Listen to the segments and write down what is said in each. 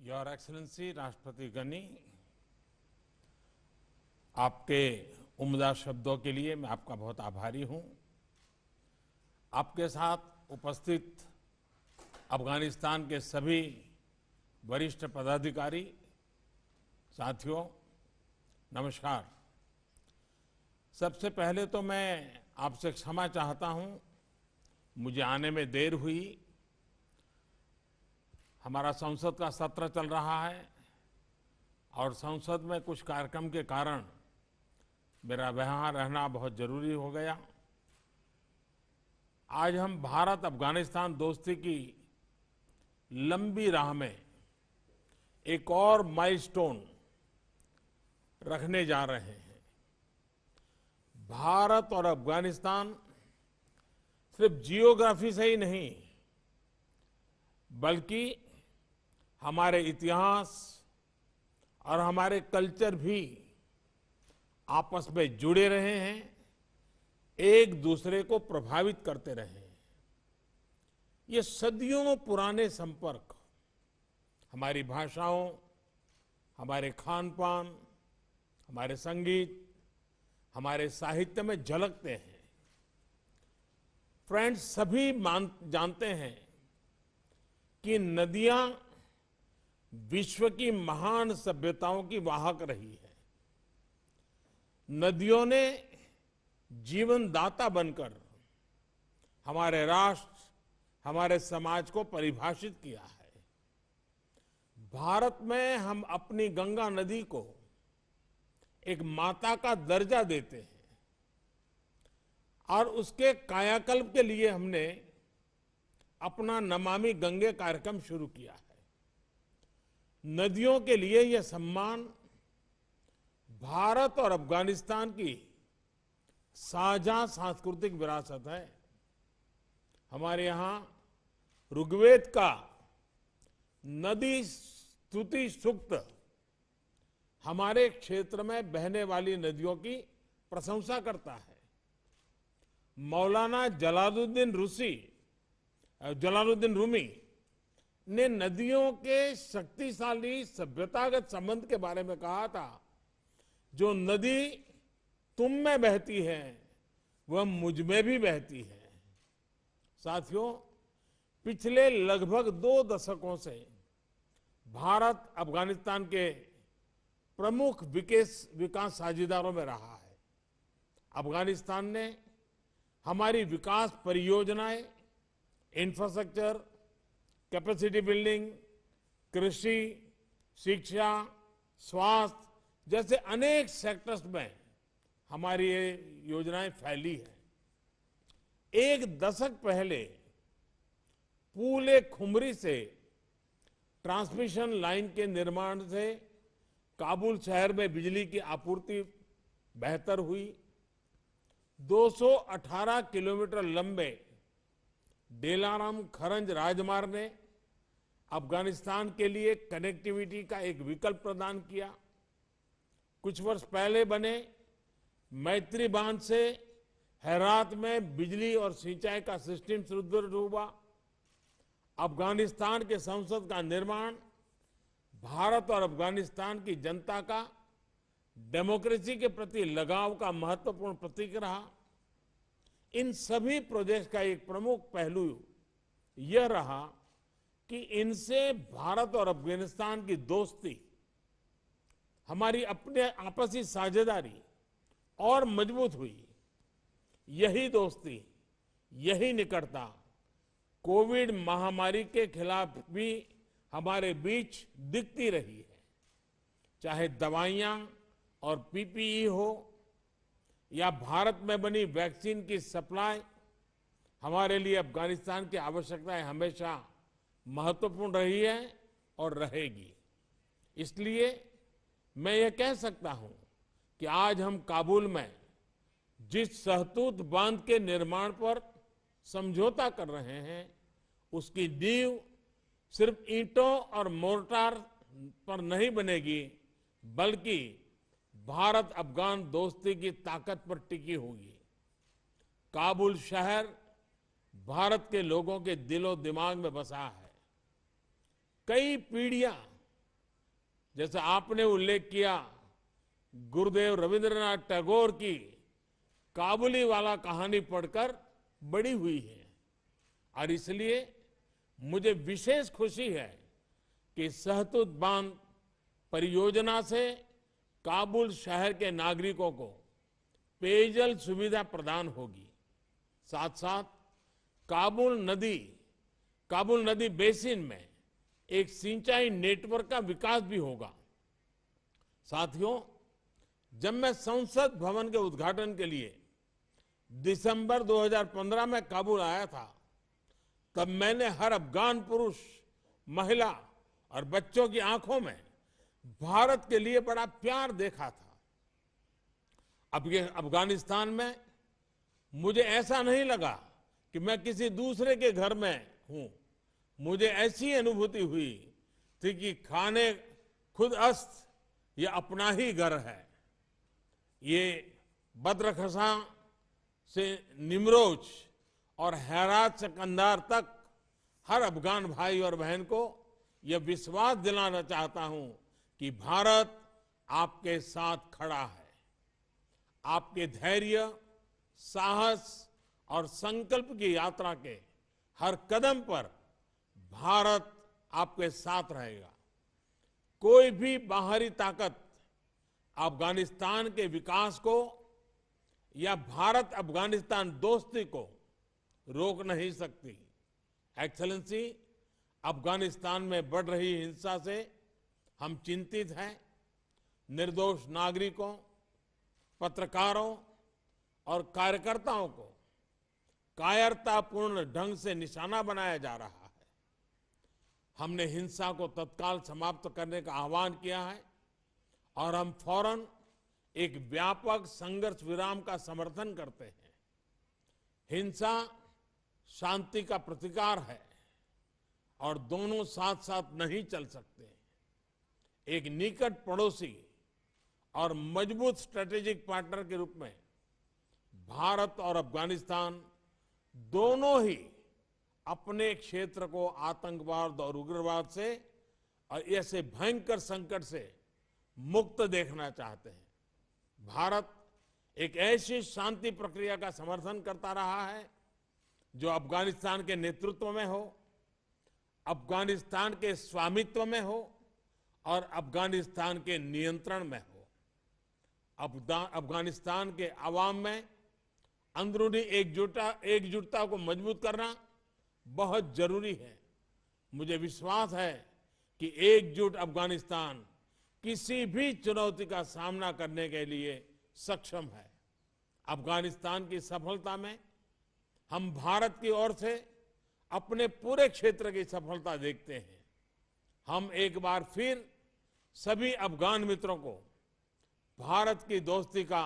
Your excellency राष्ट्रपति गनी, आपके उम्दा शब्दों के लिए मैं आपका बहुत आभारी हूं। आपके साथ उपस्थित अफगानिस्तान के सभी वरिष्ठ पदाधिकारी, साथियों, नमस्कार। सबसे पहले तो मैं आपसे क्षमा चाहता हूं, मुझे आने में देर हुई। हमारा संसद का सत्र चल रहा है और संसद में कुछ कार्यक्रम के कारण मेरा वहाँ रहना बहुत जरूरी हो गया। आज हम भारत अफगानिस्तान दोस्ती की लंबी राह में एक और माइलस्टोन रखने जा रहे हैं। भारत और अफगानिस्तान सिर्फ जियोग्राफी से ही नहीं, बल्कि हमारे इतिहास और हमारे कल्चर भी आपस में जुड़े रहे हैं, एक दूसरे को प्रभावित करते रहे हैं। ये सदियों पुराने संपर्क हमारी भाषाओं, हमारे खान पान, हमारे संगीत, हमारे साहित्य में झलकते हैं। फ्रेंड्स, सभी जानते हैं कि नदियां विश्व की महान सभ्यताओं की वाहक रही है। नदियों ने जीवनदाता बनकर हमारे राष्ट्र, हमारे समाज को परिभाषित किया है। भारत में हम अपनी गंगा नदी को एक माता का दर्जा देते हैं और उसके कायाकल्प के लिए हमने अपना नमामि गंगे कार्यक्रम शुरू किया है। नदियों के लिए यह सम्मान भारत और अफगानिस्तान की साझा सांस्कृतिक विरासत है। हमारे यहां ऋग्वेद का नदी स्तुति सूक्त हमारे क्षेत्र में बहने वाली नदियों की प्रशंसा करता है। मौलाना जलालुद्दीन रूमी ने नदियों के शक्तिशाली सभ्यतागत संबंध के बारे में कहा था, जो नदी तुम में बहती है वह मुझ में भी बहती है। साथियों, पिछले लगभग 2 दशकों से भारत अफगानिस्तान के प्रमुख विकास साझेदारों में रहा है। अफगानिस्तान ने हमारी विकास परियोजनाएं, इंफ्रास्ट्रक्चर, कैपेसिटी बिल्डिंग, कृषि, शिक्षा, स्वास्थ्य जैसे अनेक सेक्टर्स में हमारी ये योजनाएं फैली हैं। 1 दशक पहले पूले खुमरी से ट्रांसमिशन लाइन के निर्माण से काबुल शहर में बिजली की आपूर्ति बेहतर हुई। 218 किलोमीटर लंबे डेलाराम खरंज राजमार्ग ने अफगानिस्तान के लिए कनेक्टिविटी का एक विकल्प प्रदान किया। कुछ वर्ष पहले बने मैत्री बांध से हेरात में बिजली और सिंचाई का सिस्टम सुदृढ़ हुआ। अफगानिस्तान के संसद का निर्माण भारत और अफगानिस्तान की जनता का डेमोक्रेसी के प्रति लगाव का महत्वपूर्ण प्रतीक रहा। इन सभी प्रोजेक्ट का एक प्रमुख पहलू यह रहा कि इनसे भारत और अफगानिस्तान की दोस्ती, हमारी अपने आपसी साझेदारी और मजबूत हुई। यही दोस्ती, यही निकटता कोविड महामारी के खिलाफ भी हमारे बीच दिखती रही है। चाहे दवाइयां और पीपीई हो या भारत में बनी वैक्सीन की सप्लाई, हमारे लिए अफगानिस्तान की आवश्यकताएं हमेशा महत्वपूर्ण रही है और रहेगी। इसलिए मैं ये कह सकता हूं कि आज हम काबुल में जिस सहतूत बांध के निर्माण पर समझौता कर रहे हैं, उसकी नींव सिर्फ ईंटों और मोर्टार पर नहीं बनेगी, बल्कि भारत अफगान दोस्ती की ताकत पर टिकी होगी। काबुल शहर भारत के लोगों के दिलो दिमाग में बसा है। कई पीढ़ियां जैसे आपने उल्लेख किया, गुरुदेव रविंद्रनाथ टैगोर की काबुली वाला कहानी पढ़कर बड़ी हुई है और इसलिए मुझे विशेष खुशी है कि सहतूत बांध परियोजना से काबुल शहर के नागरिकों को पेयजल सुविधा प्रदान होगी। साथ साथ काबुल नदी बेसिन में एक सिंचाई नेटवर्क का विकास भी होगा। साथियों, जब मैं संसद भवन के उद्घाटन के लिए दिसंबर 2015 में काबुल आया था, तब मैंने हर अफगान पुरुष, महिला और बच्चों की आंखों में भारत के लिए बड़ा प्यार देखा था। अब ये अफगानिस्तान में मुझे ऐसा नहीं लगा कि मैं किसी दूसरे के घर में हूं। मुझे ऐसी अनुभूति हुई थी कि खाने खुद अस्त ये अपना ही घर है। ये बद्रखसा से निमरोज और हेरात से कंधार तक हर अफगान भाई और बहन को यह विश्वास दिलाना चाहता हूं कि भारत आपके साथ खड़ा है। आपके धैर्य, साहस और संकल्प की यात्रा के हर कदम पर भारत आपके साथ रहेगा। कोई भी बाहरी ताकत अफगानिस्तान के विकास को या भारत अफगानिस्तान दोस्ती को रोक नहीं सकती। एक्सेलेंसी, अफगानिस्तान में बढ़ रही हिंसा से हम चिंतित हैं। निर्दोष नागरिकों, पत्रकारों और कार्यकर्ताओं को कायरतापूर्ण ढंग से निशाना बनाया जा रहा है। हमने हिंसा को तत्काल समाप्त करने का आह्वान किया है और हम फौरन एक व्यापक संघर्ष विराम का समर्थन करते हैं। हिंसा शांति का प्रतिकार है और दोनों साथ साथ नहीं चल सकते। एक निकट पड़ोसी और मजबूत स्ट्रेटेजिक पार्टनर के रूप में भारत और अफगानिस्तान दोनों ही अपने क्षेत्र को आतंकवाद और उग्रवाद से और ऐसे भयंकर संकट से मुक्त देखना चाहते हैं। भारत एक ऐसी शांति प्रक्रिया का समर्थन करता रहा है जो अफगानिस्तान के नेतृत्व में हो, अफगानिस्तान के स्वामित्व में हो और अफगानिस्तान के नियंत्रण में हो। अफगानिस्तान के अवाम में अंदरूनी एकजुटता को मजबूत करना बहुत जरूरी है। मुझे विश्वास है कि एकजुट अफगानिस्तान किसी भी चुनौती का सामना करने के लिए सक्षम है। अफगानिस्तान की सफलता में हम भारत की ओर से अपने पूरे क्षेत्र की सफलता देखते हैं। हम एक बार फिर सभी अफगान मित्रों को भारत की दोस्ती का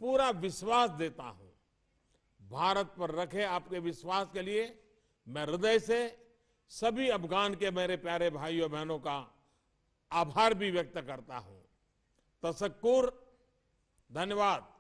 पूरा विश्वास देता हूं। भारत पर रखे आपके विश्वास के लिए मैं हृदय से सभी अफगान के मेरे प्यारे भाइयों बहनों का आभार भी व्यक्त करता हूं। तशक्कुर, धन्यवाद।